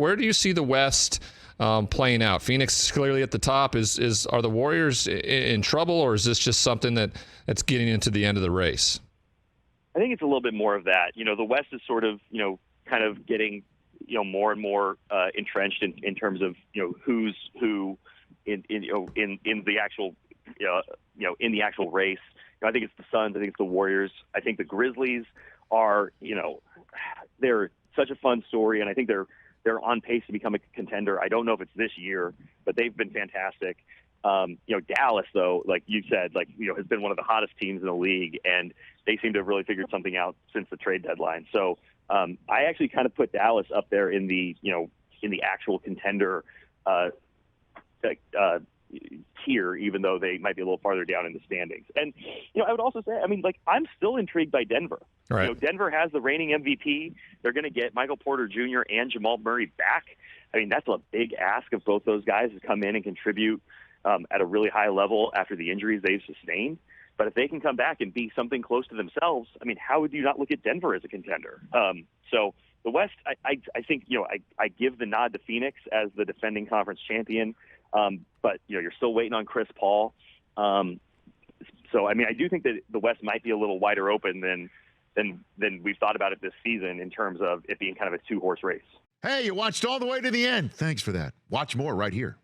where do you see the West playing out? Phoenix is clearly at the top. Are the Warriors in trouble, or is this just something that's getting into the end of the race? I think it's a little bit more of that. The West is sort of, kind of getting, more and more entrenched in terms of, who's who in the actual, in the actual race. I think it's the Suns. I think it's the Warriors. I think the Grizzlies are, they're such a fun story, and I think they're on pace to become a contender. I don't know if it's this year, but they've been fantastic. Dallas, though, like you said, has been one of the hottest teams in the league, and they seem to have really figured something out since the trade deadline. So I actually kind of put Dallas up there in the actual contender tier, even though they might be a little farther down in the standings. And, I would also say, I'm still intrigued by Denver. Right. Denver has the reigning MVP. They're going to get Michael Porter Jr. and Jamal Murray back. That's a big ask of both those guys to come in and contribute at a really high level after the injuries they've sustained. But if they can come back and be something close to themselves, how would you not look at Denver as a contender? So the West, I think, I give the nod to Phoenix as the defending conference champion. But, you're still waiting on Chris Paul. So, I do think that the West might be a little wider open than we've thought about it this season in terms of it being kind of a two-horse race. Hey, you watched all the way to the end. Thanks for that. Watch more right here.